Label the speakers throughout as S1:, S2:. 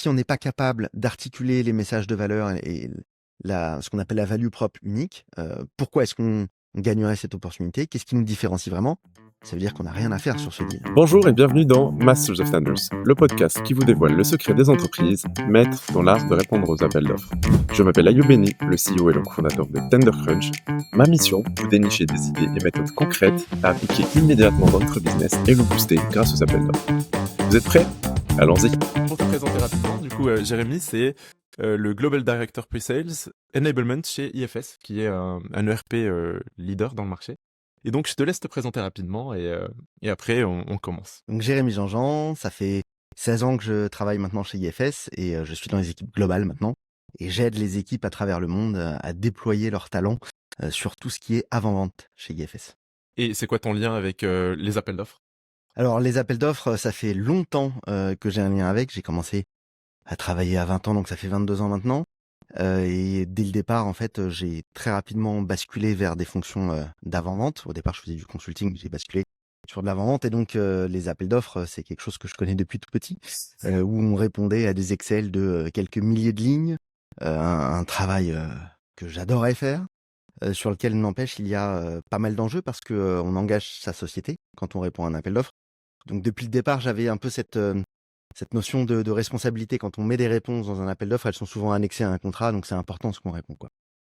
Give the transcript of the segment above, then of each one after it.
S1: si on n'est pas capable d'articuler les messages de valeur et ce qu'on appelle la value propre unique, pourquoi est-ce qu'on gagnerait cette opportunité? Qu'est-ce qui nous différencie vraiment? Ça veut dire qu'on n'a rien à faire sur ce deal.
S2: Bonjour et bienvenue dans Masters of Tenders, le podcast qui vous dévoile le secret des entreprises, maîtres dans l'art de répondre aux appels d'offres. Je m'appelle Ayoub Beni, le CEO et le cofondateur de TenderCrunch. Ma mission, vous dénicher des idées et méthodes concrètes à appliquer immédiatement dans votre business et le booster grâce aux appels d'offres. Vous êtes prêts? Allons-y.
S3: Pour te présenter rapidement, du coup, Jérémy, c'est le Global Director Pre-Sales Enablement chez IFS, qui est un ERP leader dans le marché. Et donc, je te laisse te présenter rapidement et après, on commence.
S1: Donc Jérémy Jean-Jean, ça fait 16 ans que je travaille maintenant chez IFS et je suis dans les équipes globales maintenant. Et j'aide les équipes à travers le monde à déployer leurs talents sur tout ce qui est avant-vente chez IFS.
S3: Et c'est quoi ton lien avec les appels d'offres?
S1: Alors les appels d'offres, ça fait longtemps que j'ai un lien avec. J'ai commencé à travailler à 20 ans, donc ça fait 22 ans maintenant. Et dès le départ, en fait, j'ai très rapidement basculé vers des fonctions d'avant-vente. Au départ, je faisais du consulting, j'ai basculé sur de l'avant-vente. Et donc, les appels d'offres, c'est quelque chose que je connais depuis tout petit, où on répondait à des Excel de quelques milliers de lignes, un travail que j'adorais faire, sur lequel, n'empêche, il y a pas mal d'enjeux parce que on engage sa société quand on répond à un appel d'offres. Donc, depuis le départ, j'avais un peu cette notion de responsabilité. Quand on met des réponses dans un appel d'offres, elles sont souvent annexées à un contrat, donc c'est important ce qu'on répond, quoi.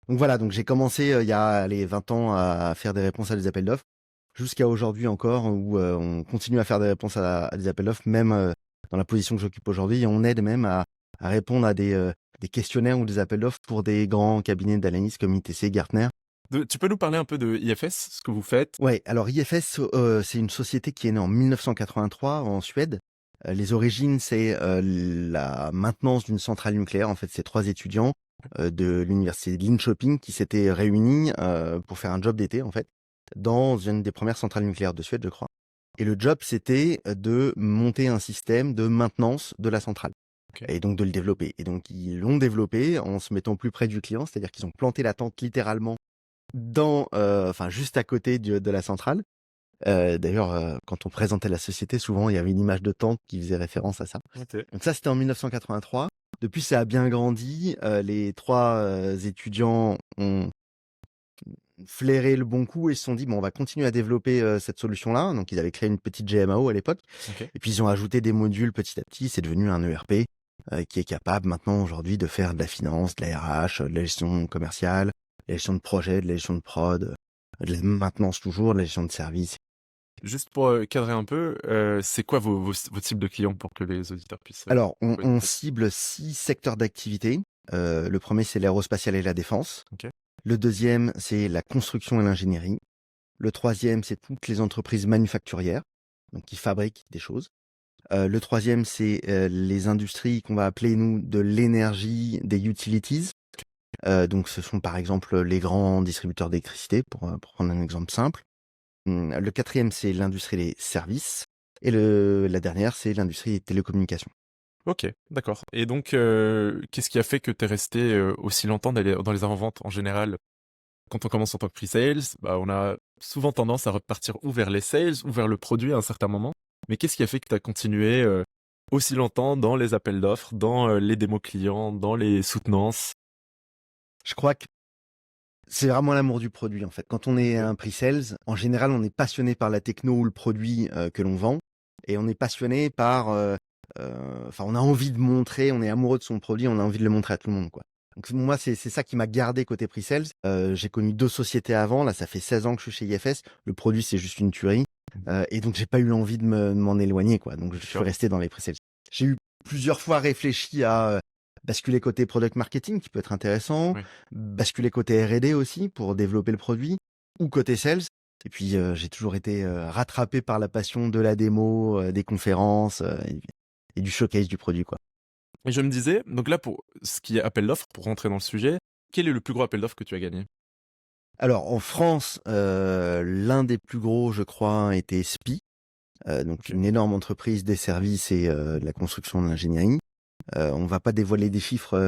S1: Donc voilà, donc j'ai commencé il y a 20 ans à faire des réponses à des appels d'offres, jusqu'à aujourd'hui encore, où on continue à faire des réponses à des appels d'offres, même dans la position que j'occupe aujourd'hui, et on aide même à répondre à des questionnaires ou des appels d'offres pour des grands cabinets d'analyse comme ITC, Gartner.
S3: Tu peux nous parler un peu de IFS, ce que vous faites?
S1: Ouais, alors IFS, c'est une société qui est née en 1983 en Suède. Les origines, c'est la maintenance d'une centrale nucléaire. En fait, c'est 3 étudiants de l'université de Linköping qui s'étaient réunis pour faire un job d'été, en fait, dans une des premières centrales nucléaires de Suède, je crois. Et le job, c'était de monter un système de maintenance de la centrale.
S3: Ok.
S1: Et donc de le développer. Et donc, ils l'ont développé en se mettant plus près du client, c'est-à-dire qu'ils ont planté la tente littéralement juste à côté de la centrale. D'ailleurs, quand on présentait la société, souvent il y avait une image de tente qui faisait référence à ça.
S3: Ok.
S1: Donc ça, c'était en 1983. Depuis, ça a bien grandi. Les 3 étudiants ont flairé le bon coup et se sont dit, bon, on va continuer à développer cette solution-là. Donc, ils avaient créé une petite GMAO à l'époque.
S3: Ok.
S1: Et puis, ils ont ajouté des modules petit à petit. C'est devenu un ERP qui est capable maintenant, aujourd'hui, de faire de la finance, de la RH, de la gestion commerciale, de la gestion de projet, de la gestion de prod, de la maintenance toujours, de la gestion de service.
S3: Juste pour cadrer un peu, c'est quoi vos types de clients pour que les auditeurs puissent...
S1: Alors, on
S3: connaître?
S1: cible 6 secteurs d'activité. Le premier, c'est l'aérospatiale et la défense.
S3: Ok.
S1: Le deuxième, c'est la construction et l'ingénierie. Le troisième, c'est toutes les entreprises manufacturières, donc qui fabriquent des choses. Le troisième, c'est les industries qu'on va appeler, nous, de l'énergie, des utilities. Donc, ce sont par exemple les grands distributeurs d'électricité, pour prendre un exemple simple. Le quatrième, c'est l'industrie des services. Et la dernière, c'est l'industrie des télécommunications.
S3: Ok, d'accord. Et donc, qu'est-ce qui a fait que tu es resté aussi longtemps dans les avant-ventes en général? Quand on commence en tant que pre-sales, on a souvent tendance à repartir ou vers les sales ou vers le produit à un certain moment. Mais qu'est-ce qui a fait que tu as continué aussi longtemps dans les appels d'offres, dans les démos clients, dans les soutenances?
S1: Je crois que c'est vraiment l'amour du produit, en fait. Quand on est un pre-sales, en général, on est passionné par la techno ou le produit que l'on vend. Et on est passionné par... on a envie de montrer, on est amoureux de son produit, on a envie de le montrer à tout le monde, quoi. Donc moi, c'est ça qui m'a gardé côté pre-sales. J'ai connu 2 sociétés avant. Là, ça fait 16 ans que je suis chez IFS. Le produit, c'est juste une tuerie. Et donc, j'ai pas eu envie de m'en éloigner, quoi. Donc, je suis
S3: D'accord.
S1: resté dans les pre-sales. J'ai eu plusieurs fois réfléchi à basculer côté product marketing, qui peut être intéressant.
S3: Oui.
S1: Basculer côté R&D aussi, pour développer le produit. Ou côté sales. Et puis, j'ai toujours été rattrapé par la passion de la démo, des conférences et du showcase du produit, quoi.
S3: Et je me disais, donc là, pour ce qui est appel d'offres, pour rentrer dans le sujet, quel est le plus gros appel d'offres que tu as gagné?
S1: Alors, en France, l'un des plus gros, je crois, était SPIE, donc
S3: Ok.
S1: une énorme entreprise des services et de la construction de l'ingénierie. On va pas dévoiler des chiffres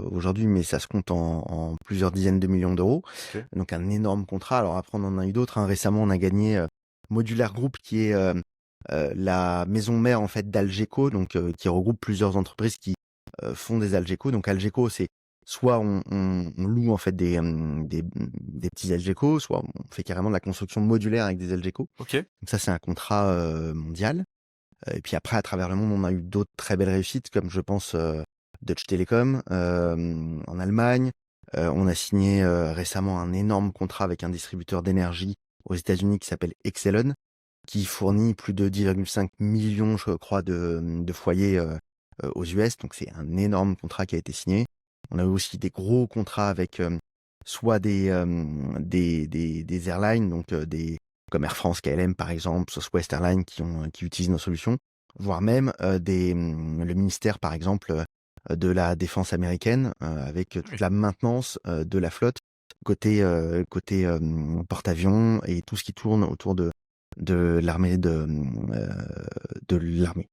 S1: aujourd'hui, mais ça se compte en plusieurs dizaines de millions d'euros.
S3: Ok.
S1: Donc, un énorme contrat. Alors, après, on en a eu d'autres, hein. Récemment, on a gagné Modular Group, qui est la maison mère, en fait, d'Algeco, donc qui regroupe plusieurs entreprises qui font des Algeco. Donc Algeco, c'est soit on loue en fait des petits Algeco, soit on fait carrément de la construction modulaire avec des Algeco.
S3: Ok.
S1: Donc ça, c'est un contrat mondial. Et puis après, à travers le monde, on a eu d'autres très belles réussites, comme je pense Deutsche Telekom en Allemagne. On a signé récemment un énorme contrat avec un distributeur d'énergie aux États-Unis qui s'appelle Exelon, qui fournit plus de 10,5 millions, je crois, de foyers aux US. Donc c'est un énorme contrat qui a été signé. On a eu aussi des gros contrats avec soit des airlines, donc comme Air France, KLM par exemple, Southwest Airlines qui utilisent nos solutions, voire même le ministère par exemple de la défense américaine avec toute la maintenance de la flotte côté porte-avions et tout ce qui tourne autour de l'armée de l'armée.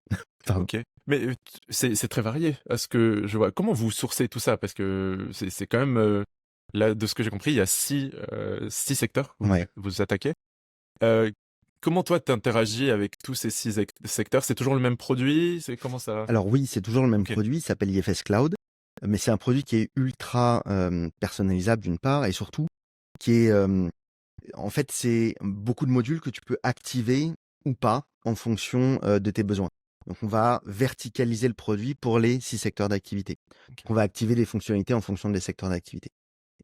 S1: Pardon.
S3: Ok. Mais c'est très varié à ce que je vois. Comment vous sourcez tout ça? Parce que c'est quand même, là, de ce que j'ai compris, il y a six secteurs que
S1: Ouais.
S3: vous attaquez. Euh, Comment toi t'interagis avec tous ces secteurs? C'est toujours le même produit? C'est comment ça?
S1: Alors oui, c'est toujours le même
S3: Ok.
S1: produit, il s'appelle IFS Cloud, mais c'est un produit qui est ultra personnalisable d'une part et surtout qui est en fait c'est beaucoup de modules que tu peux activer ou pas en fonction de tes besoins. Donc on va verticaliser le produit pour les 6 secteurs d'activité.
S3: Ok.
S1: On va activer les fonctionnalités en fonction des secteurs d'activité.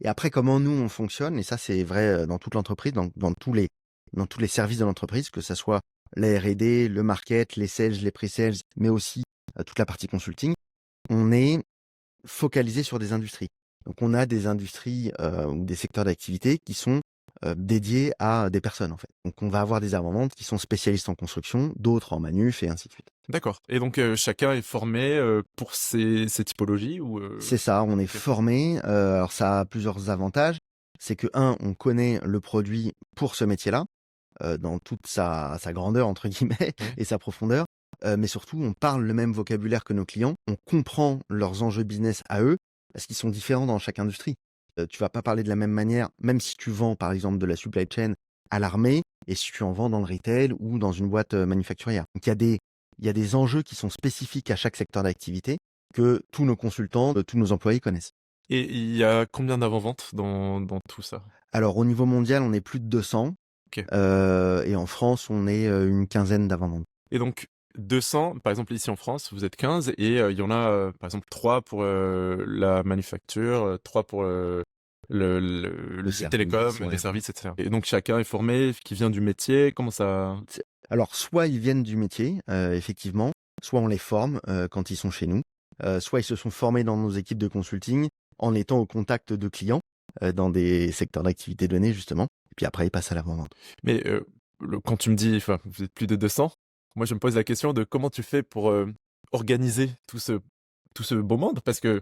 S1: Et après comment nous on fonctionne, et ça c'est vrai dans toute l'entreprise, dans tous les services de l'entreprise, que ça soit la R&D, le market, les sales, les pre-sales, mais aussi toute la partie consulting, on est focalisé sur des industries. Donc on a des industries ou des secteurs d'activité qui sont dédiés à des personnes en fait. Donc on va avoir des avant-ventes qui sont spécialistes en construction, d'autres en manuf et ainsi de suite.
S3: D'accord. Et donc chacun est formé pour ces typologies ou
S1: C'est ça, on est
S3: ok.
S1: formé. Alors ça a plusieurs avantages. C'est que on connaît le produit pour ce métier-là, dans toute sa grandeur entre guillemets
S3: Oui.
S1: et sa profondeur. Mais surtout, on parle le même vocabulaire que nos clients. On comprend leurs enjeux business à eux parce qu'ils sont différents dans chaque industrie. Tu vas pas parler de la même manière, même si tu vends par exemple de la supply chain à l'armée et si tu en vends dans le retail ou dans une boîte manufacturière. Donc il y a des enjeux qui sont spécifiques à chaque secteur d'activité que tous nos consultants, tous nos employés connaissent.
S3: Et il y a combien d'avant-ventes dans tout ça?
S1: Alors au niveau mondial, on est plus de 200
S3: Ok.
S1: et en France, on est une quinzaine d'avant-ventes.
S3: Et donc 200, par exemple ici en France, vous êtes 15 et il y en a par exemple 3 pour la manufacture, 3 pour le
S1: Service,
S3: télécom, les
S1: ouais.
S3: services, etc. Et donc chacun est formé, qui vient du métier, comment ça?
S1: Alors soit ils viennent du métier, effectivement, soit on les forme quand ils sont chez nous, soit ils se sont formés dans nos équipes de consulting en étant au contact de clients dans des secteurs d'activité donnés justement, et puis après ils passent à l'avant-vente.
S3: Mais quand tu me dis, enfin, vous êtes plus de 200, moi je me pose la question de comment tu fais pour organiser tout ce beau monde, parce que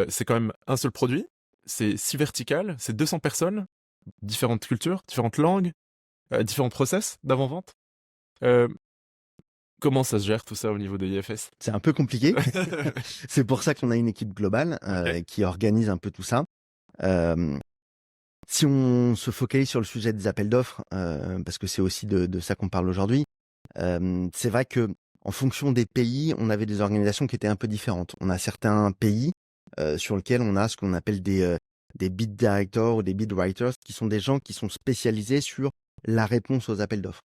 S3: c'est quand même un seul produit, c'est si vertical, c'est 200 personnes, différentes cultures, différentes langues, différents process d'avant-vente. Euh, Comment ça se gère tout ça au niveau de IFS?
S1: C'est un peu compliqué, c'est pour ça qu'on a une équipe globale
S3: Ok.
S1: qui organise un peu tout ça. Euh, Si on se focalise sur le sujet des appels d'offres, parce que c'est aussi de ça qu'on parle aujourd'hui, c'est vrai que en fonction des pays, on avait des organisations qui étaient un peu différentes. On a certains pays sur lesquels on a ce qu'on appelle des bid directors ou des bid writers, qui sont des gens qui sont spécialisés sur la réponse aux appels d'offres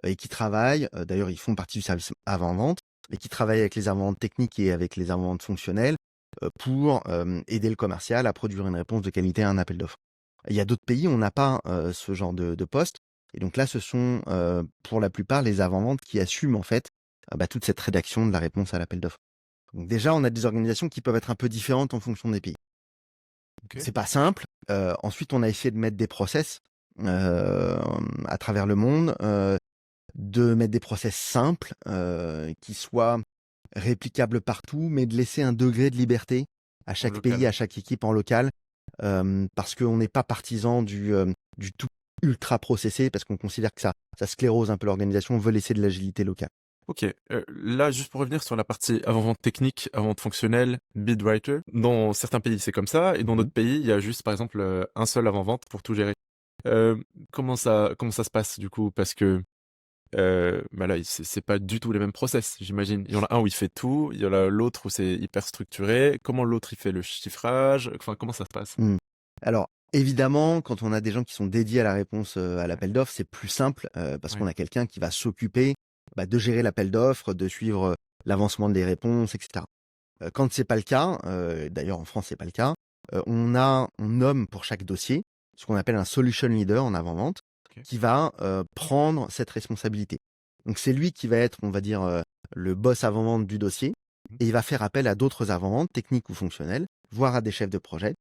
S1: et qui travaillent. D'ailleurs, ils font partie du service avant-vente, mais qui travaillent avec les avant-ventes techniques et avec les avant-ventes fonctionnelles pour aider le commercial à produire une réponse de qualité à un appel d'offres. Il y a d'autres pays où on n'a pas ce genre de poste. Et donc là, ce sont pour la plupart les avant-ventes qui assument en fait toute cette rédaction de la réponse à l'appel d'offres. Donc déjà, on a des organisations qui peuvent être un peu différentes en fonction des pays.
S3: Ok.
S1: C'est pas simple. Ensuite, on a essayé de mettre des process à travers le monde, de mettre des process simples qui soient réplicables partout, mais de laisser un degré de liberté à chaque
S3: local.
S1: pays, à chaque équipe en local, parce qu'on n'est pas partisan du tout ultra processé, parce qu'on considère que ça sclérose un peu l'organisation, on veut laisser de l'agilité locale.
S3: Ok, là, juste pour revenir sur la partie avant-vente technique, avant-vente fonctionnelle, bid writer, dans certains pays, c'est comme ça, et dans d'autres pays, il y a juste, par exemple, un seul avant-vente pour tout gérer. Comment ça se passe, du coup? Parce que bah là, c'est pas du tout les mêmes process, j'imagine. Il y en a un où il fait tout, il y en a l'autre où c'est hyper structuré. Comment l'autre il fait le chiffrage? Enfin, comment ça se passe?
S1: Mmh. Alors, évidemment, quand on a des gens qui sont dédiés à la réponse, à l'appel d'offres, c'est plus simple, parce
S3: Oui,
S1: qu'on a quelqu'un qui va s'occuper, de gérer l'appel d'offres, de suivre, l'avancement des réponses et cetera. Quand c'est pas le cas, d'ailleurs en France c'est pas le cas, on nomme pour chaque dossier ce qu'on appelle un solution leader en avant-vente
S3: OK.
S1: qui va, prendre cette responsabilité. Donc c'est lui qui va être, on va dire, le boss avant-vente du dossier
S3: Mmh.
S1: et il va faire appel à d'autres avant-ventes, techniques ou fonctionnelles, voire à des chefs de projet.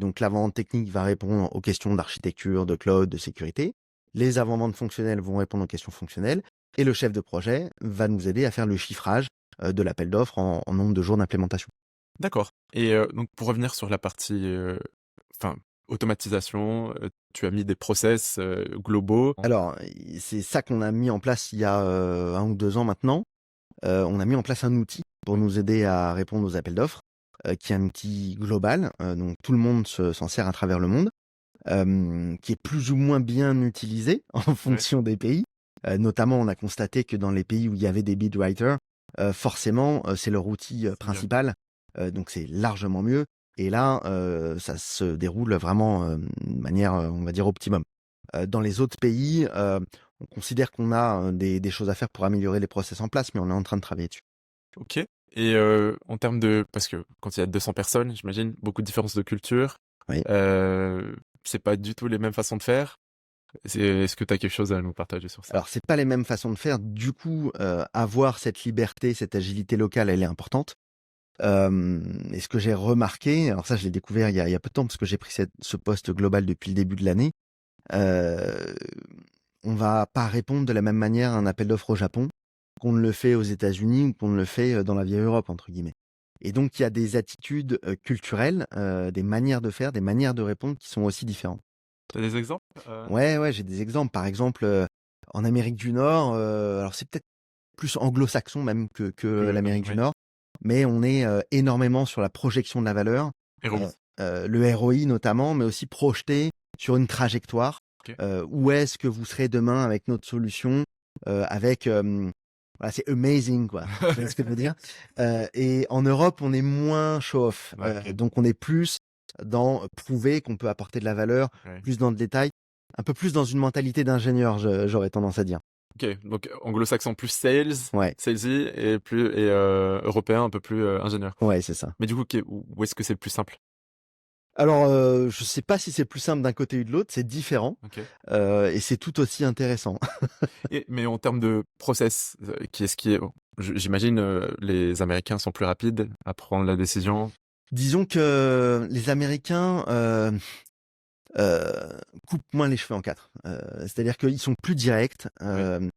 S1: Donc l'avant-vente technique va répondre aux questions d'architecture, de cloud, de sécurité. Les avant-ventes fonctionnelles vont répondre aux questions fonctionnelles et le chef de projet va nous aider à faire le chiffrage, de l'appel d'offres en nombre de jours d'implémentation.
S3: D'accord et donc pour revenir sur la partie, enfin, automatisation, tu as mis des process, globaux.
S1: Alors, c'est ça qu'on a mis en place il y a, 1 ou 2 ans maintenant. On a mis en place un outil pour
S3: Ouais.
S1: nous aider à répondre aux appels d'offres, qui est un outil global, donc tout le monde s'en sert à travers le monde, qui est plus ou moins bien utilisé en
S3: Ouais,
S1: fonction des pays. Notamment, on a constaté que dans les pays où il y avait des bid writers, forcément, c'est leur outil,
S3: c'est mieux.
S1: principal, donc c'est largement mieux et là, ça se déroule vraiment, de manière, on va dire optimum. Dans les autres pays, on considère qu'on a, des choses à faire pour améliorer les process en place, mais on est en train de travailler dessus.
S3: OK et en termes de parce que quand il y a 200 personnes, j'imagine, beaucoup de différences de culture,
S1: Oui.
S3: c'est pas du tout les mêmes façons de faire. Est-ce que tu as quelque chose à nous partager sur ça?
S1: Alors c'est pas les mêmes façons de faire. Du coup, avoir cette liberté, cette agilité locale, elle est importante. Et ce que j'ai remarqué, alors ça je l'ai découvert il y a peu de temps parce que j'ai pris ce poste global depuis le début de l'année, heu, on va pas répondre de la même manière à un appel d'offres au Japon qu'on ne le fait aux États-Unis ou qu'on ne le fait, «dans la vieille Europe» entre guillemets. Et donc il y a des attitudes, culturelles, des manières de faire, des manières de répondre qui sont aussi différentes.
S3: Tu as des exemples?
S1: Ouais, ouais, j'ai des exemples. Par exemple, en Amérique du Nord, alors c'est peut-être plus anglo-saxon même que
S3: Que
S1: l'Amérique du
S3: oui,
S1: Nord, mais on est, énormément sur la projection de la valeur,
S3: ROI.
S1: heu le ROI notamment, mais aussi projeté sur une trajectoire.
S3: OK.
S1: Où est-ce que vous serez demain avec notre solution? Avec, voilà, c'est amazing quoi. Tu vois ce que je veux dire? Et en Europe, on est moins show off,
S3: Ouais, OK.
S1: donc on est plus dans prouver qu'on peut apporter de la valeur,
S3: Ouais.
S1: plus dans le détail, un peu plus dans une mentalité d'ingénieur, j'aurais tendance à dire.
S3: OK, donc anglo-saxon plus sales,
S1: Ouais,
S3: salesy et européen un peu plus, ingénieur.
S1: ouais, c'est ça.
S3: Mais du coup, OK, où est-ce que c'est le plus simple?
S1: Alors, je sais pas si c'est plus simple d'un côté ou de l'autre, c'est différent,
S3: OK
S1: et c'est tout aussi intéressant.
S3: et mais en termes de process, qui est bon, j'imagine, les Américains sont plus rapides à prendre la décision?
S1: Disons que les Américains, heu, coupent moins les cheveux en 4. C'est-à-dire qu'ils sont plus directs,
S3: Oui.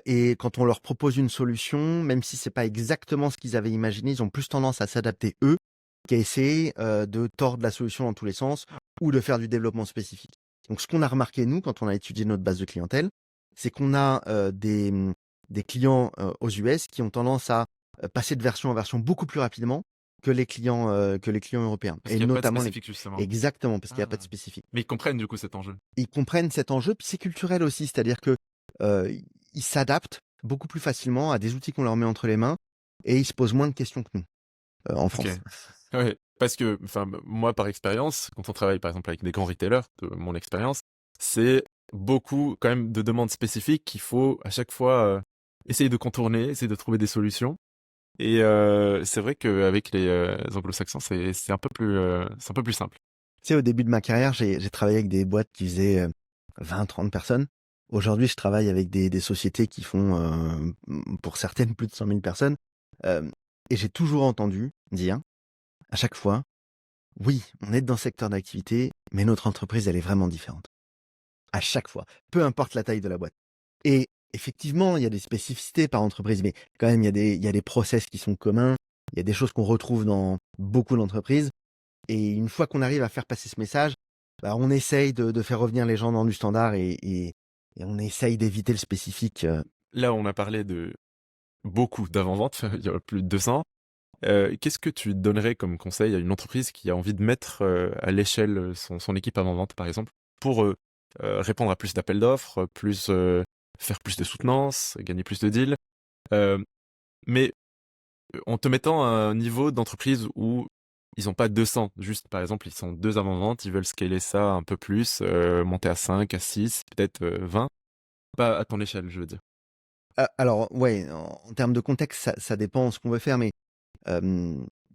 S1: et quand on leur propose une solution, même si c'est pas exactement ce qu'ils avaient imaginé, ils ont plus tendance à s'adapter eux, qu'à essayer, de tordre la solution dans tous les sens ou de faire du développement spécifique. Donc ce qu'on a remarqué nous, quand on a étudié notre base de clientèle, c'est qu'on a, des clients, aux US qui ont tendance à, passer de version en version beaucoup plus rapidement que les clients européens
S3: Parce
S1: et
S3: qu'il y a pas de
S1: notamment les
S3: spécifique justement.
S1: exactement, parce qu'il y a pas de
S3: Ah,
S1: spécifique.
S3: mais ils comprennent du coup cet enjeu?
S1: Ils comprennent cet enjeu, puis c'est culturel aussi, c'est-à-dire que, heu, ils s'adaptent beaucoup plus facilement à des outils qu'on leur met entre les mains et ils se posent moins de questions que nous, en
S3: OK.
S1: France.
S3: Ouais, parce que, enfin, moi, par expérience, quand on travaille, par exemple, avec des grands retailers, de mon expérience, c'est beaucoup, quand même, de demandes spécifiques qu'il faut, à chaque fois, essayer de contourner, essayer de trouver des solutions et c'est vrai qu'avec les, anglo-saxons, c'est un peu plus, c'est un peu plus simple.
S1: Tu sais, au début de ma carrière, j'ai travaillé avec des boîtes qui faisaient, 20-30 personnes. Aujourd'hui, je travaille avec des sociétés qui font, pour certaines, plus de 100 000 personnes, hem et j'ai toujours entendu dire, à chaque fois: «Oui, on est dans ce secteur d'activité, mais notre entreprise, elle est vraiment différente». À chaque fois, peu importe la taille de la boîte. Et effectivement, il y a des spécificités par entreprise, mais quand même, il y a des process qui sont communs. Il y a des choses qu'on retrouve dans beaucoup d'entreprises. Et une fois qu'on arrive à faire passer ce message, on essaye de faire revenir les gens dans du standard et on essaye d'éviter le spécifique.
S3: Là, on a parlé de beaucoup d'avant-vente, il y en a plus de 200. Qu'est-ce que tu donnerais comme conseil à une entreprise qui a envie de mettre, à l'échelle, son équipe avant-vente, par exemple, pour, répondre à plus d'appels d'offres, plus, faire plus de soutenance, gagner plus de deals. Mais en te mettant à un niveau d'entreprise où ils n'ont pas 200, juste par exemple, ils sont 2 avant-vente, ils veulent scaler ça un peu plus, monter à 5, à 6, peut-être 20. Pas à ton échelle, je veux dire.
S1: Alors, ouais, en termes de contexte, ça dépend de ce qu'on veut faire, mais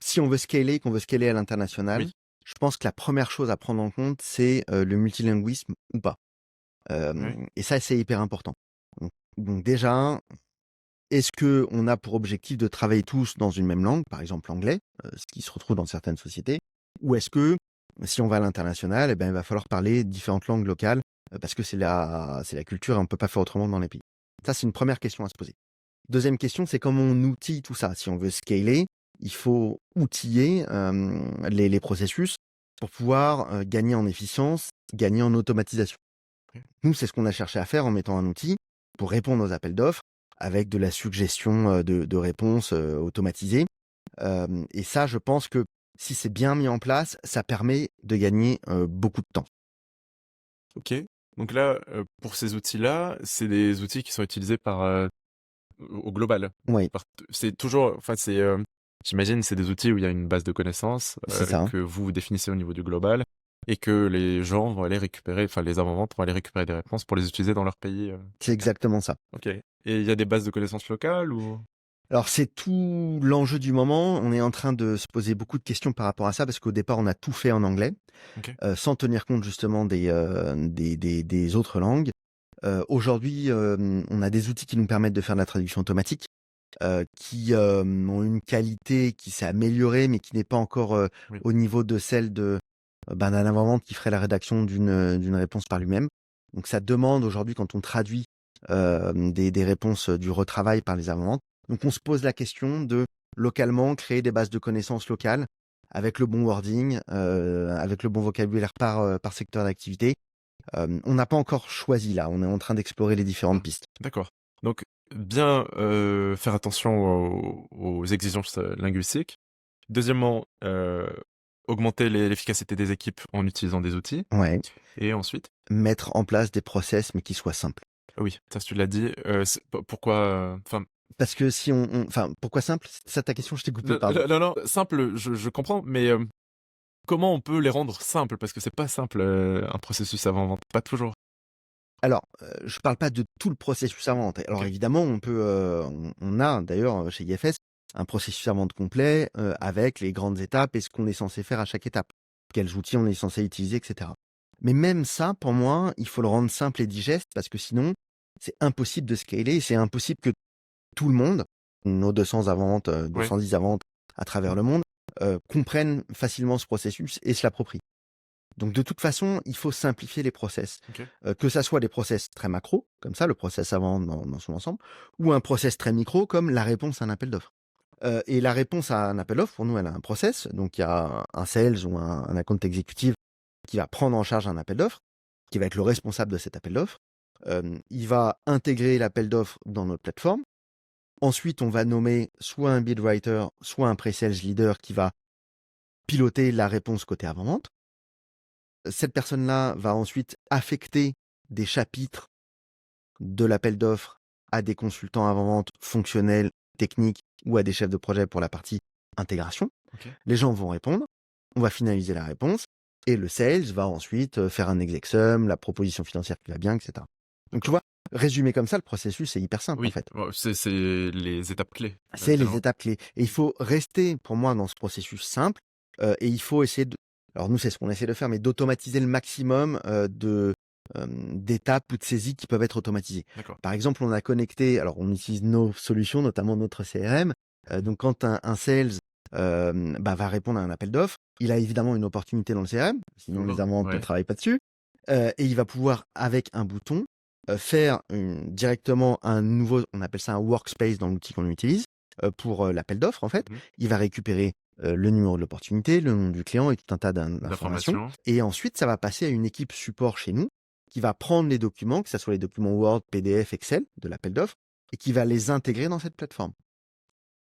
S1: si on veut scaler, qu'on veut scaler à l'international,
S3: Oui.
S1: je pense que la première chose à prendre en compte, c'est le multilinguisme ou pas.
S3: Ouais.
S1: Et ça, c'est hyper important. Donc déjà, est-ce qu'on a pour objectif de travailler tous dans une même langue, par exemple l'anglais, ce qui se retrouve dans certaines sociétés, ou est-ce que si on va à l'international, eh ben, il va falloir parler différentes langues locales parce que c'est la culture et on ne peut pas faire autrement dans les pays. Ça, c'est une première question à se poser. Deuxième question, c'est comment on outille tout ça. Si on veut scaler, il faut outiller les processus pour pouvoir gagner en efficience, gagner en automatisation.
S3: Ouais.
S1: Nous, c'est ce qu'on a cherché à faire en mettant un outil pour répondre aux appels d'offres avec de la suggestion de réponses automatisées. Et ça, je pense que si c'est bien mis en place, ça permet de gagner beaucoup de temps.
S3: Ok. Donc là, pour ces outils-là, c'est des outils qui sont utilisés par au global.
S1: Oui,
S3: C'est toujours, enfin j'imagine, c'est des outils où il y a une base de connaissances
S1: c'est ça.
S3: que vous définissez au niveau du global et que les gens vont aller récupérer, enfin les avant-ventes vont aller récupérer des réponses pour les utiliser dans leur pays.
S1: C'est exactement ça.
S3: Ok. Et il y a des bases de connaissances locales ou?
S1: Alors c'est tout l'enjeu du moment. On est en train de se poser beaucoup de questions par rapport à ça parce qu'au départ on a tout fait en anglais,
S3: Ok.
S1: sans tenir compte justement des autres langues. Aujourd'hui, on a des outils qui nous permettent de faire de la traduction automatique, qui ont une qualité qui s'est améliorée, mais qui n'est pas encore
S3: Oui.
S1: au niveau de celle d'un avant-vente qui ferait la rédaction d'une réponse par lui-même. Donc ça demande aujourd'hui, quand on traduit des réponses du retravail par les avant-ventes, donc on se pose la question de localement créer des bases de connaissances locales avec le bon wording, avec le bon vocabulaire par secteur d'activité. On n'a pas encore choisi là, on est en train d'explorer les différentes pistes.
S3: D'accord. Donc, bien faire attention aux exigences linguistiques. Deuxièmement, augmenter l'efficacité des équipes en utilisant des outils.
S1: Ouais.
S3: Et ensuite,
S1: Mettre en place des process mais qui soient simples.
S3: oui, ça tu l'as dit. Pourquoi, enfin,
S1: Parce que si enfin, pourquoi simple? C'est ça ta question? Je t'ai coupé, pardon.
S3: non, simple, je comprends, mais comment on peut les rendre simples? Parce que c'est pas simple un processus avant-vente, pas toujours.
S1: Alors, je parle pas de tout le processus avant-vente. Alors
S3: Ok.
S1: évidemment, on peut, on a d'ailleurs chez IFS un processus avant-vente complet avec les grandes étapes et ce qu'on est censé faire à chaque étape. Quels outils on est censé utiliser, etc. Mais même ça, pour moi, il faut le rendre simple et digeste parce que sinon, c'est impossible de scaler. C'est impossible que tout le monde, nos 200 avant-ventes,
S3: Ouais.
S1: 210 avant-ventes à travers le monde, comprennent facilement ce processus et se l'approprient. Donc de toute façon, il faut simplifier les process.
S3: Ok.
S1: Que ça soit des process très macro, comme ça, le process avant dans son ensemble, ou un process très micro, comme la réponse à un appel d'offres. Et la réponse à un appel d'offres, pour nous, elle a un process. Donc il y a un sales ou un account exécutif qui va prendre en charge un appel d'offres, qui va être le responsable de cet appel d'offres. Il va intégrer l'appel d'offres dans notre plateforme. Ensuite, on va nommer soit un bid writer, soit un pre-sales leader qui va piloter la réponse côté avant-vente. Cette personne-là va ensuite affecter des chapitres de l'appel d'offres à des consultants avant-vente fonctionnels, techniques ou à des chefs de projet pour la partie intégration.
S3: Ok.
S1: Les gens vont répondre, on va finaliser la réponse et le sales va ensuite faire un exec sum, la proposition financière qui va bien, etc. Donc tu vois, résumé comme ça, le processus est hyper simple en
S3: Oui,
S1: fait.
S3: c'est les étapes clés.
S1: C'est les
S3: finalement.
S1: étapes clés. Et il faut rester, pour moi, dans ce processus simple. Et il faut essayer de... Alors nous, c'est ce qu'on essaie de faire, mais d'automatiser le maximum d'étapes ou de saisies qui peuvent être automatisées.
S3: D'accord.
S1: Par exemple, on a connecté... Alors, on utilise nos solutions, notamment notre CRM. Donc, quand un sales va répondre à un appel d'offres, il a évidemment une opportunité dans le CRM. Sinon, les avant-ventes ne
S3: Ouais.
S1: travaillent pas dessus. Et il va pouvoir, avec un bouton, faire directement un nouveau... On appelle ça un workspace dans l'outil qu'on utilise pour l'appel d'offres, en fait.
S3: Mhm.
S1: Il va récupérer le numéro de l'opportunité, le nom du client et tout un tas d'informations.
S3: D'informations.
S1: Et ensuite, ça va passer à une équipe support chez nous qui va prendre les documents, que ce soit les documents Word, PDF, Excel de l'appel d'offres, et qui va les intégrer dans cette plateforme.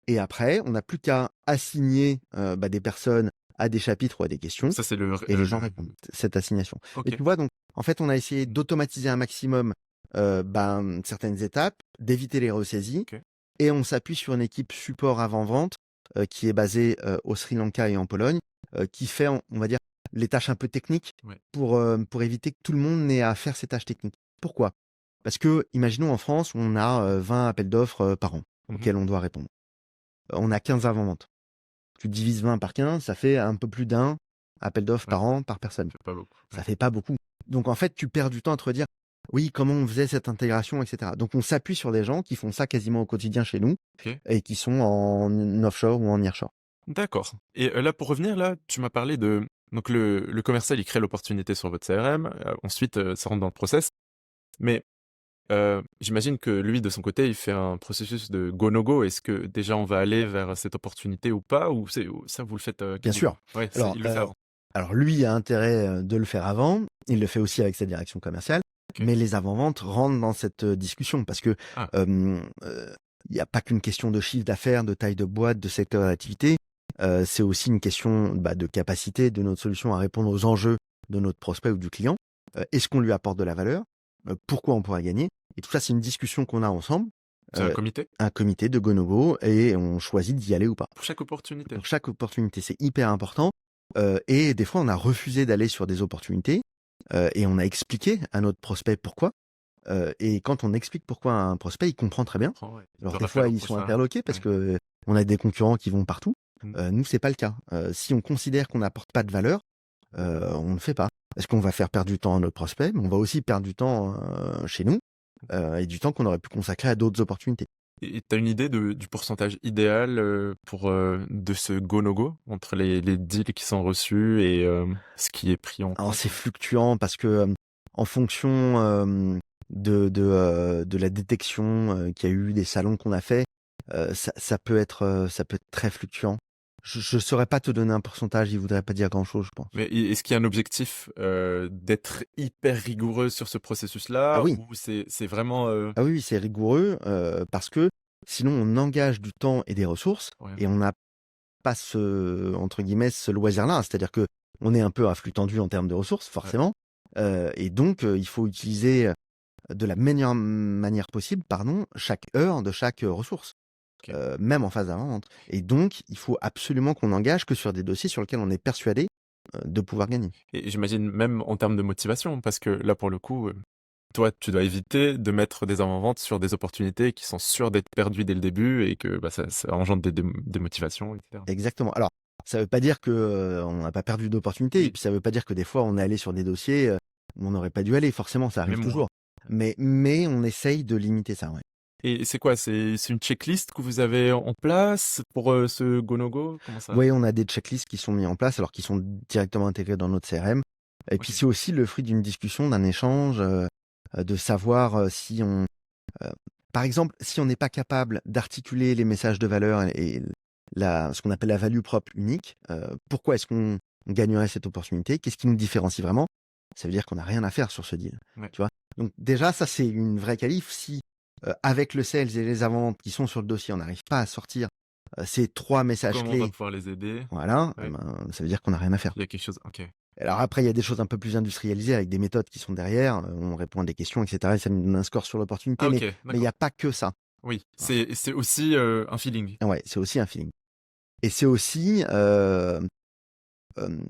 S1: Et après, on n'a plus qu'à assigner des personnes à des chapitres ou à des questions,
S3: Ça, c'est
S1: et les gens répondent cette assignation.
S3: Ok.
S1: Et tu vois, donc, en fait, on a essayé d'automatiser un maximum certaines étapes, d'éviter les ressaisies.
S3: Ok.
S1: Et on s'appuie sur une équipe support avant-vente qui est basée au Sri Lanka et en Pologne, qui fait, on va dire, les tâches un peu techniques
S3: Ouais.
S1: pour éviter que tout le monde n'ait à faire ces tâches techniques. Pourquoi? Parce que, imaginons en France, on a 20 appels d'offres par an
S3: Mhm.
S1: auxquels on doit répondre. On a 15 avant-ventes. Tu divises 20 par 15, ça fait un peu plus d'un appel d'offres
S3: Ouais.
S1: par an par personne.
S3: Ça fait pas beaucoup.
S1: Ça
S3: Ouais.
S1: fait pas beaucoup. Donc en fait, tu perds du temps à te redire, oui, comment on faisait cette intégration, etc. Donc on s'appuie sur des gens qui font ça quasiment au quotidien chez nous
S3: Ok.
S1: et qui sont en offshore ou en nearshore.
S3: D'accord. Et là, pour revenir, là, tu m'as parlé de... Donc, le commercial, il crée l'opportunité sur votre CRM. Ensuite, ça rentre dans le process. Mais j'imagine que lui, de son côté, il fait un processus de go-no-go. Est-ce que déjà, on va aller vers cette opportunité ou pas? Ou ça, vous le faites
S1: Bien sûr.
S3: Ouais,
S1: Alors,
S3: il le fait avant.
S1: alors lui a intérêt de le faire avant. Il le fait aussi avec sa direction commerciale.
S3: Ok.
S1: Mais les avant-ventes rentrent dans cette discussion parce que
S3: Ah.
S1: il n'y a pas qu'une question de chiffre d'affaires, de taille de boîte, de secteur d'activité. C'est aussi une question de capacité de notre solution à répondre aux enjeux de notre prospect ou du client. Est-ce qu'on lui apporte de la valeur? Pourquoi on pourrait gagner? Et tout ça, c'est une discussion qu'on a ensemble.
S3: C'est un comité
S1: Un comité de go-no-go et on choisit d'y aller ou pas.
S3: pour chaque opportunité.
S1: Pour chaque opportunité, c'est hyper important. Et des fois, on a refusé d'aller sur des opportunités et on a expliqué à notre prospect pourquoi. Et quand on explique pourquoi à un prospect, il comprend très bien.
S3: Ouais.
S1: Alors
S3: Le
S1: des
S3: rappel
S1: fois,
S3: au
S1: ils sont
S3: prochain.
S1: interloqués parce
S3: Ouais.
S1: que on a des concurrents qui vont partout.
S3: Mm.
S1: Nous, c'est pas le cas. Si on considère qu'on n'apporte pas de valeur, on ne fait pas. Parce qu'on va faire perdre du temps à notre prospect, mais on va aussi perdre du temps chez nous et du temps qu'on aurait pu consacrer à d'autres opportunités.
S3: Et tu as une idée du pourcentage idéal de ce go-no-go entre les deals qui sont reçus et ce qui est pris en
S1: Alors
S3: compte?
S1: c'est fluctuant parce que en fonction de la détection qu'il y a eu, des salons qu'on a fait, ça peut être très fluctuant. Je saurais pas te donner un pourcentage, il voudrait pas dire grand-chose, je pense.
S3: Mais est-ce qu'il y a un objectif d'être hyper rigoureux sur ce
S1: Ah
S3: processus-là
S1: oui,
S3: ou c'est vraiment...
S1: ah oui, c'est rigoureux parce que sinon on engage du temps et des ressources
S3: Ouais.
S1: et on n'a pas entre guillemets ce loisir-là. C'est-à-dire que on est un peu à flux tendu en termes de ressources, forcément. Et donc il faut utiliser de la meilleure manière possible, chaque heure de chaque ressource,
S3: Ok.
S1: même en phase d'avant-vente. Et donc, il faut absolument qu'on n'engage que sur des dossiers sur lesquels on est persuadé de pouvoir gagner.
S3: Et j'imagine même en termes de motivation, parce que là, pour le coup, toi, tu dois éviter de mettre des avant-ventes sur des opportunités qui sont sûres d'être perdues dès le début et que ça engendre des motivations, etc.
S1: Exactement. Alors, ça veut pas dire que on n'a pas perdu d'opportunités,
S3: Oui.
S1: et puis ça veut pas dire que des fois on est allé sur des dossiers où on n'aurait pas dû aller. Forcément, ça arrive
S3: Même moi.
S1: toujours. Mais on essaye de limiter ça, ouais.
S3: Et c'est quoi? C'est une checklist que vous avez en place pour ce go-no-go? Comment ça?
S1: Oui, on a des checklists qui sont mis en place, alors qui sont directement intégrés dans notre CRM. Et puis
S3: Ok.
S1: c'est aussi le fruit d'une discussion, d'un échange, de savoir si on, par exemple, si on n'est pas capable d'articuler les messages de valeur et ce qu'on appelle la value propre unique, pourquoi est-ce qu'on gagnerait cette opportunité? Qu'est-ce qui nous différencie vraiment? Ça veut dire qu'on n'a rien à faire sur ce deal.
S3: Ouais.
S1: Tu vois? Donc déjà, ça c'est une vraie qualif. Si avec le sales et les avant-ventes qui sont sur le dossier, on n'arrive pas à sortir ces 3 messages
S3: Comment on va
S1: clés,
S3: pouvoir les aider?
S1: voilà,
S3: Ouais.
S1: ça veut dire qu'on n'a rien à faire.
S3: Il y a quelque chose. Ok.
S1: Alors après, il y a des choses un peu plus industrialisées avec des méthodes qui sont derrière. On répond à des questions, etc. Et ça nous donne un score sur l'opportunité.
S3: Ah, ok.
S1: Mais il
S3: D'accord.
S1: n'y a pas que ça.
S3: Oui. C'est aussi un feeling.
S1: Ouais, c'est aussi un feeling. Et c'est aussi,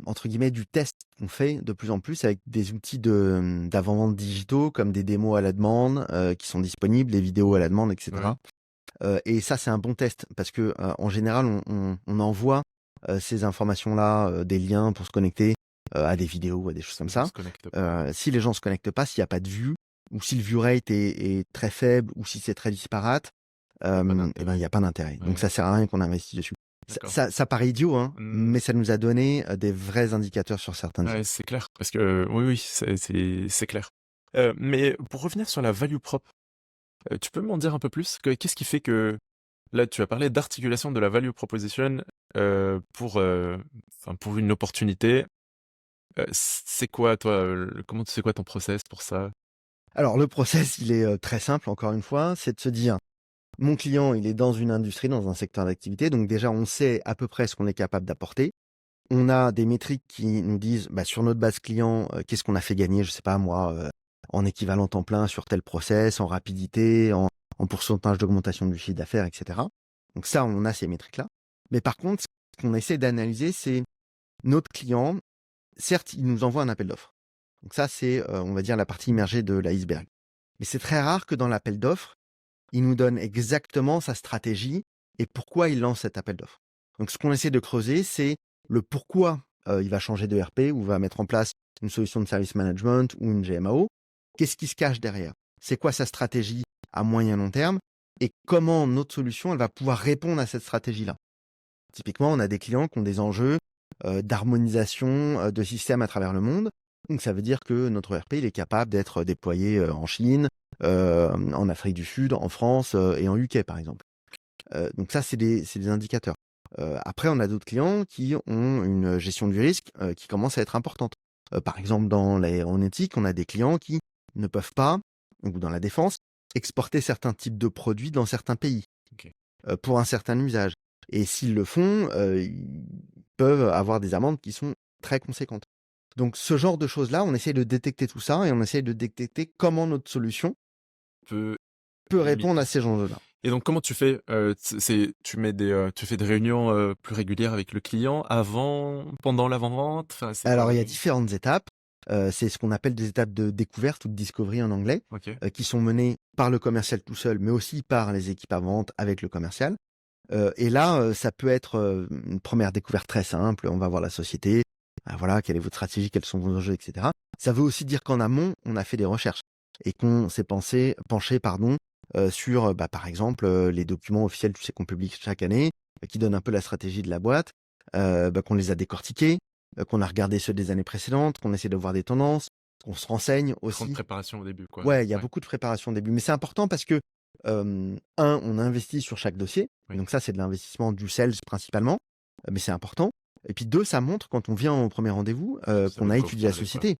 S1: entre guillemets, du test qu'on fait de plus en plus avec des outils d'avant-vente digitaux comme des démos à la demande qui sont disponibles, des vidéos à la demande, etc. Et ça, c'est un bon test parce que en général, on envoie ces informations-là, des liens pour se connecter à des vidéos, à des choses comme
S3: Je
S1: ça.
S3: se connecte pas.
S1: Si les gens se connectent pas, s'il n'y a pas de vue, ou si le view rate est très faible, ou si c'est très disparate,
S3: pas d'intérêt.
S1: eh ben il n'y a pas d'intérêt.
S3: Ouais.
S1: Donc ça sert à rien qu'on investisse dessus.
S3: D'accord.
S1: Ça paraît idiot, hein,
S3: Mm.
S1: mais ça nous a donné des vrais indicateurs sur certains deals.
S3: Ouais, c'est clair. Parce que oui, c'est clair. Mais pour revenir sur la value propre, tu peux m'en dire un peu plus? Qu'est-ce qui fait que là, tu as parlé d'articulation de la value proposition pour une opportunité. C'est quoi, toi, c'est quoi ton process pour ça?
S1: Alors le process, il est très simple, encore une fois, c'est de se dire, mon client, il est dans une industrie, dans un secteur d'activité, donc déjà on sait à peu près ce qu'on est capable d'apporter. On a des métriques qui nous disent, sur notre base client, qu'est-ce qu'on a fait gagner, je sais pas moi, en équivalent temps plein sur tel process, en rapidité, en pourcentage d'augmentation du chiffre d'affaires, etc. Donc ça, on a ces métriques-là. Mais par contre, ce qu'on essaie d'analyser, c'est notre client. Certes, il nous envoie un appel d'offres. Donc ça, c'est, on va dire, la partie immergée de l'iceberg. Mais c'est très rare que dans l'appel d'offres, il nous donne exactement sa stratégie et pourquoi il lance cet appel d'offres. Donc ce qu'on essaie de creuser, c'est le pourquoi il va changer de RP ou va mettre en place une solution de service management ou une GMAO. Qu'est-ce qui se cache derrière? C'est quoi sa stratégie à moyen long terme et comment notre solution elle va pouvoir répondre à cette stratégie-là. Typiquement, on a des clients qui ont des enjeux d'harmonisation de systèmes à travers le monde. Donc ça veut dire que notre ERP il est capable d'être déployé en Chine, en Afrique du Sud, en France et en UK par exemple. Donc ça c'est des indicateurs. Après on a d'autres clients qui ont une gestion du risque qui commence à être importante. Par exemple dans l'aéronautique, on a des clients qui ne peuvent pas, ou dans la défense, exporter certains types de produits dans certains pays pour un certain usage. Et s'ils le font, ils peuvent avoir des amendes qui sont très conséquentes. Donc ce genre de choses-là, on essaie de détecter tout ça et on essaie de détecter comment notre solution
S3: Peut
S1: peut
S3: limiter.
S1: répondre à ces enjeux-là.
S3: Et donc, comment tu fais tu fais des réunions plus régulières avec le client avant, pendant l'avant-vente? Enfin, c'est
S1: Alors
S3: quoi
S1: il y a différentes étapes. C'est ce qu'on appelle des étapes de découverte ou de discovery en anglais,
S3: Ok.
S1: qui sont menées par le commercial tout seul, mais aussi par les équipes à vente avec le commercial. Et là, ça peut être une première découverte très simple. On va voir la société. Voilà, quelle est votre stratégie, quels sont vos enjeux, etc. Ça veut aussi dire qu'en amont, on a fait des recherches et qu'on s'est penché, sur, par exemple, les documents officiels, tu sais, qu'on publie chaque année, qui donnent un peu la stratégie de la boîte, qu'on les a décortiqués, qu'on a regardé ceux des années précédentes, qu'on essaie de voir des tendances, qu'on se renseigne
S3: Grande
S1: aussi.
S3: préparation au début, quoi.
S1: Ouais, il y a beaucoup de préparation au début, mais c'est important parce que, on investit sur chaque dossier,
S3: Oui.
S1: donc ça, c'est de l'investissement du sales principalement, mais c'est important. Et puis 2, ça montre quand on vient au premier rendez-vous,
S3: Ça
S1: qu'on
S3: vaut
S1: a
S3: quoi
S1: étudié la
S3: parler, quoi.
S1: société.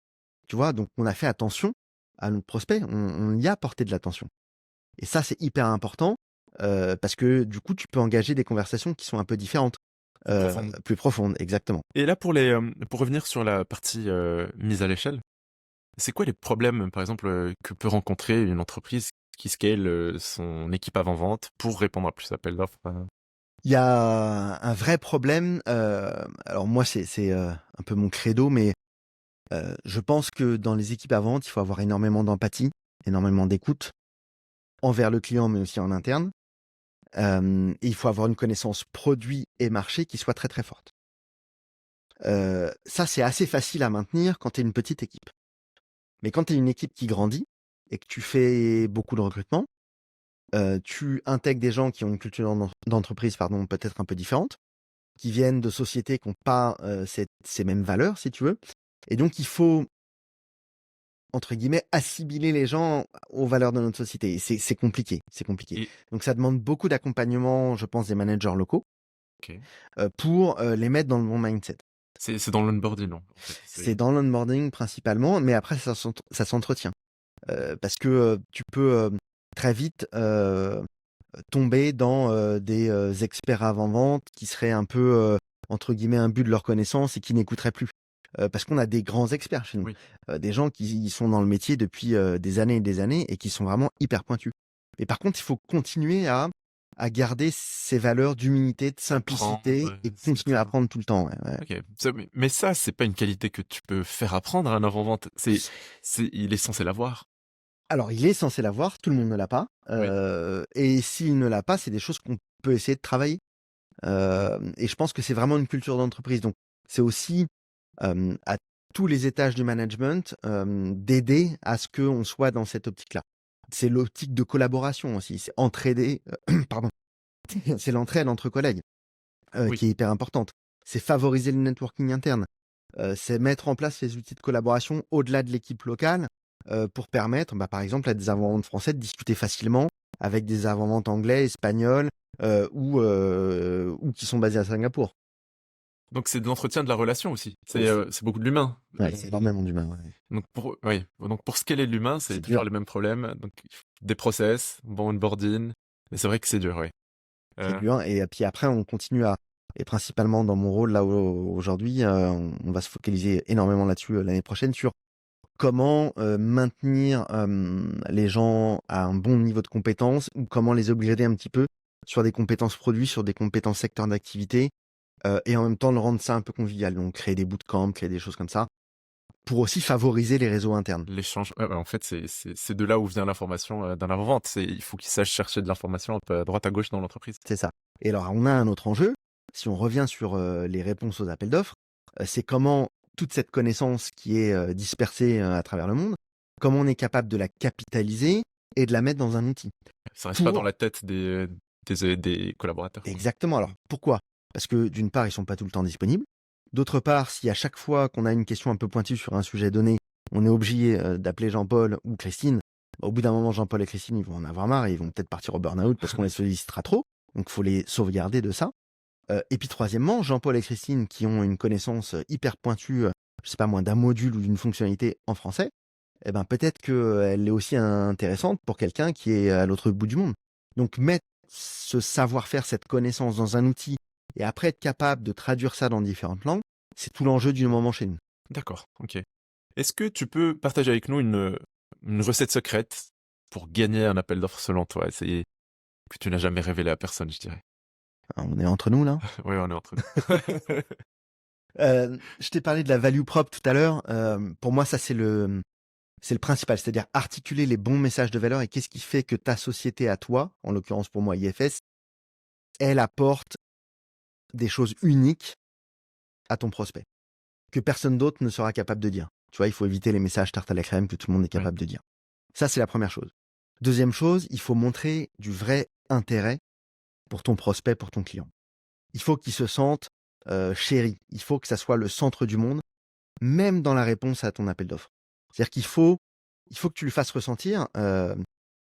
S1: Tu vois? Donc on a fait attention à notre prospect, on y a porté de l'attention. Et ça, c'est hyper important, parce que du coup, tu peux engager des conversations qui sont un peu différentes,
S3: Plus profonde.
S1: plus profondes, exactement.
S3: Et là, pour revenir sur la partie mise à l'échelle, c'est quoi les problèmes, par exemple, que peut rencontrer une entreprise qui scale son équipe avant-vente pour répondre à plus d'appels d'offres?
S1: Il y a un vrai problème, alors moi, c'est un peu mon credo, mais je pense que dans les équipes à vente, il faut avoir énormément d'empathie, énormément d'écoute envers le client, mais aussi en interne. Et il faut avoir une connaissance produit et marché qui soit très, très forte. Ça, c'est assez facile à maintenir quand tu es une petite équipe. Mais quand tu es une équipe qui grandit et que tu fais beaucoup de recrutement, tu intègres des gens qui ont une culture d'entreprise, pardon, peut-être un peu différente, qui viennent de sociétés qui n'ont pas ces mêmes valeurs, si tu veux. Et donc, il faut, entre guillemets, assimiler les gens aux valeurs de notre société. Et c'est compliqué, c'est compliqué.
S3: Et-
S1: Donc, ça demande beaucoup d'accompagnement, je pense, des managers locaux
S3: Ok.
S1: pour les mettre dans le bon mindset.
S3: C'est dans l'onboarding, non, en fait.
S1: C'est dans l'onboarding principalement, mais après, ça s'entretient. Parce que tu peux très vite tomber dans des experts avant-vente qui seraient un peu, entre guillemets, imbus de leur connaissance et qui n'écouteraient plus. Parce qu'on a des grands experts chez nous.
S3: Oui.
S1: Des gens qui sont dans le métier depuis des années et des années et qui sont vraiment hyper pointus. Mais par contre, il faut continuer à garder ces valeurs d'humilité, de simplicité
S3: Apprendre,
S1: et
S3: se
S1: continuer à
S3: mettre
S1: apprendre tout le temps. Ouais.
S3: Ok. Mais ça, c'est pas une qualité que tu peux faire apprendre à un avant-vente. Il est censé l'avoir.
S1: Alors, il est censé l'avoir, tout le monde ne l'a pas.
S3: Oui.
S1: Et s'il ne l'a pas, c'est des choses qu'on peut essayer de travailler. Et je pense que c'est vraiment une culture d'entreprise. Donc, c'est aussi à tous les étages du management d'aider à ce qu'on soit dans cette optique-là. C'est l'optique de collaboration aussi. C'est entraider, pardon, c'est l'entraide entre collègues
S3: Oui.
S1: qui est hyper importante. C'est favoriser le networking interne. C'est mettre en place les outils de collaboration au-delà de l'équipe locale pour permettre, par exemple, à des avant-ventes français de discuter facilement avec des avant-ventes anglais, espagnols ou qui sont basés à Singapour.
S3: Donc c'est de l'entretien de la relation aussi.
S1: Oui.
S3: C'est beaucoup de l'humain.
S1: Ouais, c'est énormément d'humains. Ouais.
S3: Donc pour scaler l'humain, c'est
S1: C'est
S3: toujours
S1: dur.
S3: les mêmes problèmes. Donc des process, bon onboarding. Mais c'est vrai que c'est dur, oui.
S1: C'est dur. Et puis après, on continue et principalement dans mon rôle là aujourd'hui, on va se focaliser énormément là-dessus l'année prochaine sur comment maintenir les gens à un bon niveau de compétence ou comment les upgrader un petit peu sur des compétences produits, sur des compétences secteurs d'activité et en même temps de rendre ça un peu convivial. Donc créer des bootcamps, créer des choses comme ça pour aussi favoriser les réseaux internes.
S3: L'échange, en fait, c'est de là où vient l'information d'un avant-vente. Il faut qu'ils sachent chercher de l'information un peu à droite à gauche dans l'entreprise.
S1: C'est ça. Et alors, on a un autre enjeu. Si on revient sur les réponses aux appels d'offres, c'est comment toute cette connaissance qui est dispersée à travers le monde, comment on est capable de la capitaliser et de la mettre dans un outil.
S3: Ça reste pas dans la tête des collaborateurs.
S1: Exactement. Alors, pourquoi? Parce que d'une part, ils sont pas tout le temps disponibles. D'autre part, si à chaque fois qu'on a une question un peu pointue sur un sujet donné, on est obligé d'appeler Jean-Paul ou Christine, au bout d'un moment, Jean-Paul et Christine, ils vont en avoir marre et ils vont peut-être partir au burn-out parce qu'on les sollicitera trop. Donc, il faut les sauvegarder de ça. Et puis, troisièmement, Jean-Paul et Christine, qui ont une connaissance hyper pointue, je sais pas moi, d'un module ou d'une fonctionnalité en français, eh ben, peut-être qu'elle est aussi intéressante pour quelqu'un qui est à l'autre bout du monde. Donc, mettre ce savoir-faire, cette connaissance dans un outil et après être capable de traduire ça dans différentes langues, c'est tout l'enjeu du moment chez nous.
S3: D'accord, ok. Est-ce que tu peux partager avec nous une recette secrète pour gagner un appel d'offres selon toi? C'est que tu n'as jamais révélé à personne, je dirais.
S1: On est entre nous, là.
S3: Oui, on est entre nous.
S1: Je t'ai parlé de la value prop tout à l'heure. Pour moi, ça, c'est le principal, c'est-à-dire articuler les bons messages de valeur et qu'est-ce qui fait que ta société à toi, en l'occurrence pour moi IFS, elle apporte des choses uniques à ton prospect que personne d'autre ne sera capable de dire. Tu vois, il faut éviter les messages tarte à la crème que tout le monde est capable de dire. Ça, c'est la première chose. Deuxième chose, il faut montrer du vrai intérêt pour ton prospect, pour ton client. Il faut qu'il se sente chéri. Il faut que ça soit le centre du monde, même dans la réponse à ton appel d'offres. C'est-à-dire qu'il faut que tu lui fasses ressentir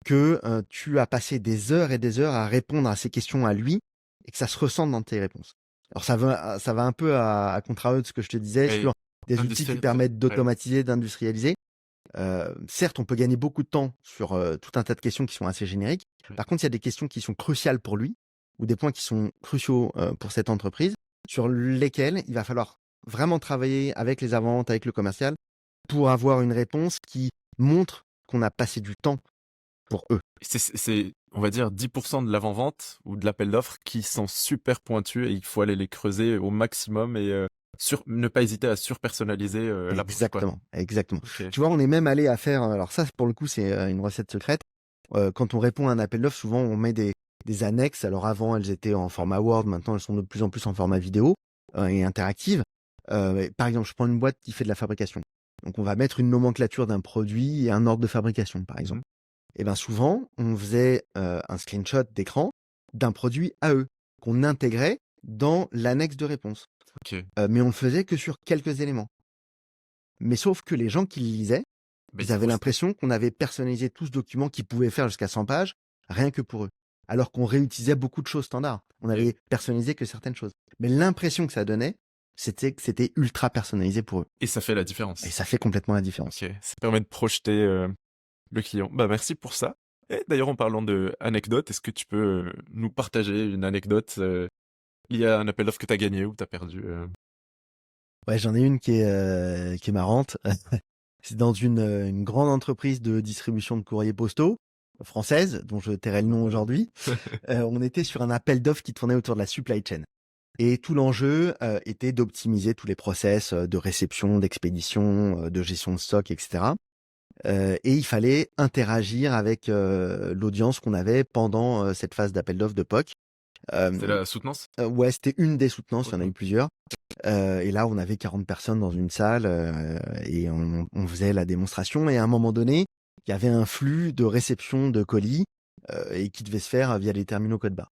S1: que tu as passé des heures et des heures à répondre à ces questions à lui et que ça se ressente dans tes réponses. Alors ça va un peu à contrario de ce que je te disais sur des outils qui permettent d'automatiser, d'industrialiser. Certes, on peut gagner beaucoup de temps sur tout un tas de questions qui sont assez génériques. Par contre, il y a des questions qui sont cruciales pour lui ou des points qui sont cruciaux pour cette entreprise sur lesquels il va falloir vraiment travailler avec les avant-ventes, avec le commercial pour avoir une réponse qui montre qu'on a passé du temps pour eux.
S3: C'est, on va dire, 10% de l'avant-vente ou de l'appel d'offres qui sont super pointus et il faut aller les creuser au maximum et ne pas hésiter à surpersonnaliser l'approche.
S1: Exactement. Okay. Tu vois, on est même allé à faire, alors ça pour le coup c'est une recette secrète, quand on répond à un appel d'offres, souvent on met des annexes. Alors avant elles étaient en format Word, maintenant elles sont de plus en plus en format vidéo et interactive. Par exemple, je prends une boîte qui fait de la fabrication. Donc on va mettre une nomenclature d'un produit et un ordre de fabrication par exemple. Et bien souvent, on faisait un screenshot d'écran d'un produit à eux, qu'on intégrait dans l'annexe de réponse. Mais on le faisait que sur quelques éléments. Mais sauf que les gens qui le lisaient, ils avaient l'impression qu'on avait personnalisé tout ce document qui pouvait faire jusqu'à 100 pages, rien que pour eux. Alors qu'on réutilisait beaucoup de choses standards. On avait personnalisé que certaines choses. Mais l'impression que ça donnait, c'était que c'était ultra personnalisé pour eux.
S3: Et ça fait la différence.
S1: Et ça fait complètement la différence.
S3: Ça permet de projeter le client. Merci pour ça. Et d'ailleurs, en parlant de anecdotes, est-ce que tu peux nous partager une anecdote liée à un appel d'offres que tu as gagné ou tu as perdu
S1: Ouais, j'en ai une qui est marrante. C'est dans une grande entreprise de distribution de courriers postaux française, dont je tairai le nom aujourd'hui. On était sur un appel d'offres qui tournait autour de la supply chain. Et tout l'enjeu était d'optimiser tous les process de réception, d'expédition, de gestion de stock, etc. Et il fallait interagir avec l'audience qu'on avait pendant cette phase d'appel d'offres de POC.
S3: C'est la soutenance
S1: Ouais, c'était une des soutenances, il y en a eu plusieurs. Et là, on avait 40 personnes dans une salle et on faisait la démonstration. Et à un moment donné, il y avait un flux de réception de colis et qui devait se faire via les terminaux code barre.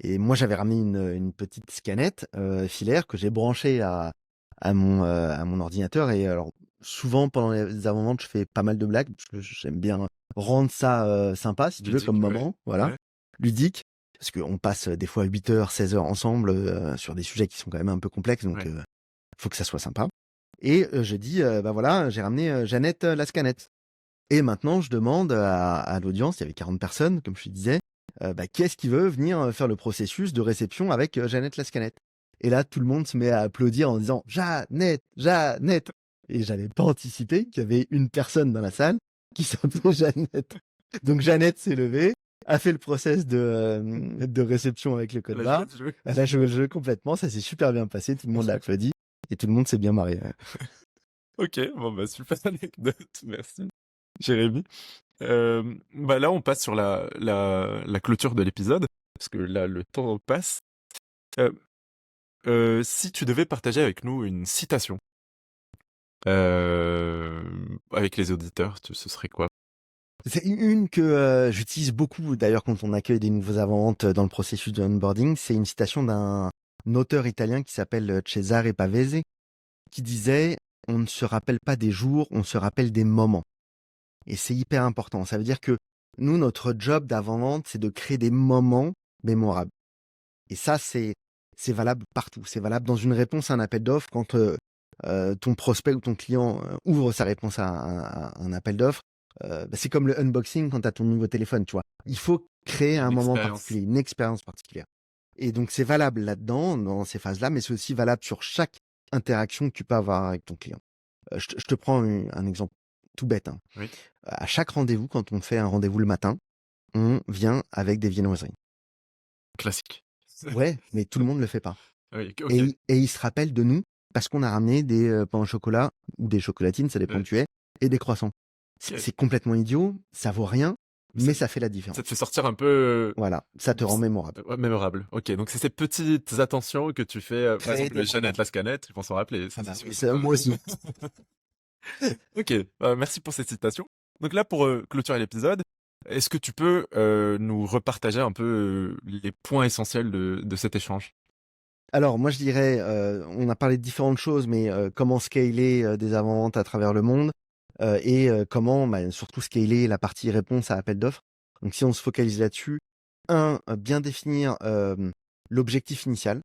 S1: Et moi, j'avais ramené une petite scanette filaire que j'ai branchée à mon ordinateur. Et alors, souvent, pendant les avant-ventes, je fais pas mal de blagues parce que j'aime bien rendre ça sympa, si tu veux, comme moment. Voilà. Ludique. Parce qu'on passe des fois 8 heures, 16 heures ensemble sur des sujets qui sont quand même un peu complexes. Donc, faut que ça soit sympa. Et je dis, voilà, j'ai ramené Jeannette la scanette. Et maintenant, je demande à l'audience, il y avait 40 personnes, comme je te disais, qui est-ce qui veut venir faire le processus de réception avec Jeannette la scanette. Et là, tout le monde se met à applaudir en disant « Jeannette, Jeannette !» Et j'avais pas anticipé qu'il y avait une personne dans la salle qui s'appelait Jeannette. Donc Jeannette s'est levée, a fait le process de réception avec le code
S3: Elle a
S1: barre.
S3: joué le jeu.
S1: Elle a joué le jeu complètement, ça s'est super bien passé, tout le monde l'a applaudi et tout le monde s'est bien marré.
S3: Ok, bon bah super anecdote, merci. Jérémy. Bah là, on passe sur la clôture de l'épisode, parce que là, le temps passe. Euh, si tu devais partager avec nous une citation avec les auditeurs, ce serait quoi?
S1: C'est une que j'utilise beaucoup d'ailleurs quand on accueille des nouveaux avant-ventes dans le processus de onboarding. C'est une citation d'un auteur italien qui s'appelle Cesare Pavese qui disait « On ne se rappelle pas des jours, on se rappelle des moments ». Et c'est hyper important. Ça veut dire que nous, notre job d'avant-vente, c'est de créer des moments mémorables. Et ça, c'est valable partout. C'est valable dans une réponse à un appel d'offres quand ton prospect ou ton client ouvre sa réponse à un appel d'offres. C'est comme le unboxing quand tu as ton nouveau téléphone, tu vois. Il faut créer un moment particulier, une expérience particulière. Et donc, c'est valable là-dedans, dans ces phases-là, mais c'est aussi valable sur chaque interaction que tu peux avoir avec ton client. Je te prends un exemple tout bête. Hein.
S3: Oui.
S1: À chaque rendez-vous, quand on fait un rendez-vous le matin, on vient avec des viennoiseries.
S3: Classique.
S1: Ouais, mais tout le monde ne le fait pas.
S3: Oui, ok.
S1: Et il se rappelle de nous parce qu'on a ramené des pains au chocolat ou des chocolatines, ça dépend où tu es, et des croissants. C'est complètement idiot, ça vaut rien, mais ça fait la différence.
S3: Ça te fait sortir un peu...
S1: Voilà, ça te rend mémorable.
S3: Mémorable. Ok, donc c'est ces petites attentions que tu fais. Par exemple, les Jeannette Lascanette, ils vont s'en rappeler.
S1: Moi aussi.
S3: Ok, merci pour cette citation. Donc là, pour clôturer l'épisode, est-ce que tu peux nous repartager un peu les points essentiels de cet échange?
S1: Alors, moi, je dirais, on a parlé de différentes choses, mais comment scaler des avant-ventes à travers le monde et comment, surtout, scaler la partie réponse à appel d'offres. Donc, si on se focalise là-dessus, bien définir l'objectif initial.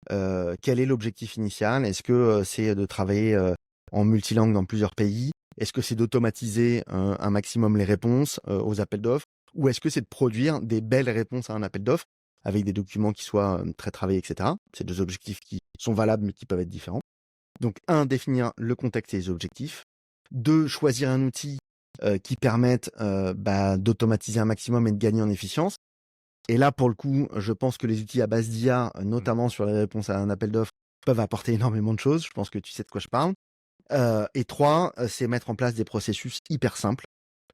S1: Quel est l'objectif initial? Est-ce que c'est de travailler en multilangue dans plusieurs pays? Est-ce que c'est d'automatiser un maximum les réponses aux appels d'offres? Ou est-ce que c'est de produire des belles réponses à un appel d'offres avec des documents qui soient très travaillés, etc. C'est deux objectifs qui sont valables mais qui peuvent être différents. Donc, définir le contexte et les objectifs. 2, choisir un outil qui permette d'automatiser un maximum et de gagner en efficience. Et là, pour le coup, je pense que les outils à base d'IA, notamment sur les réponses à un appel d'offres, peuvent apporter énormément de choses. Je pense que tu sais de quoi je parle. Et 3, c'est mettre en place des processus hyper simples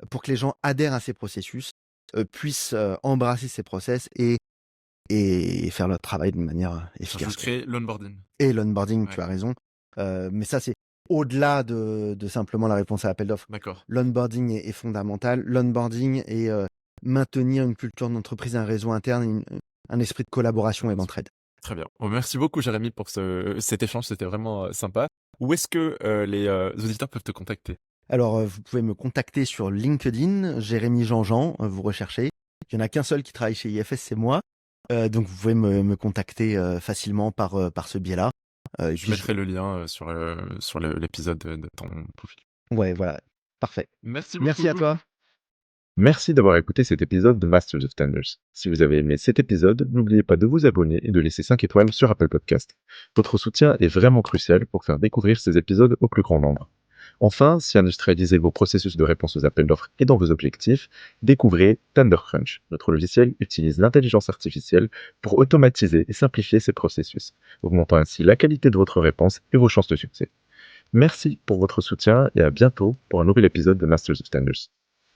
S1: pour que les gens adhèrent à ces processus, puissent embrasser ces process et faire leur travail de manière efficace.
S3: Je crée l'onboarding.
S1: Et l'onboarding, tu as raison. Mais ça, c'est au-delà de simplement la réponse à l'appel d'offres.
S3: D'accord.
S1: L'onboarding est fondamental. L'onboarding est maintenir une culture d'entreprise, un réseau interne, un esprit de collaboration et d'entraide.
S3: Très bien. Bon, merci beaucoup, Jérémy, pour cet échange. C'était vraiment sympa. Où est-ce que les auditeurs peuvent te contacter?
S1: Alors, vous pouvez me contacter sur LinkedIn, Jérémy Jean-Jean, vous recherchez. Il n'y en a qu'un seul qui travaille chez IFS, c'est moi. Donc, vous pouvez me contacter facilement par ce biais-là.
S3: Je mettrai le lien sur l'épisode de ton profil.
S1: Ouais, voilà. Parfait.
S3: Merci beaucoup.
S1: Merci à toi.
S2: Merci d'avoir écouté cet épisode de Masters of Tenders. Si vous avez aimé cet épisode, n'oubliez pas de vous abonner et de laisser 5 étoiles sur Apple Podcast. Votre soutien est vraiment crucial pour faire découvrir ces épisodes au plus grand nombre. Enfin, si industrialiser vos processus de réponse aux appels d'offres est dans vos objectifs, découvrez TenderCrunch. Notre logiciel utilise l'intelligence artificielle pour automatiser et simplifier ces processus, augmentant ainsi la qualité de votre réponse et vos chances de succès. Merci pour votre soutien et à bientôt pour un nouvel épisode de Masters of Tenders.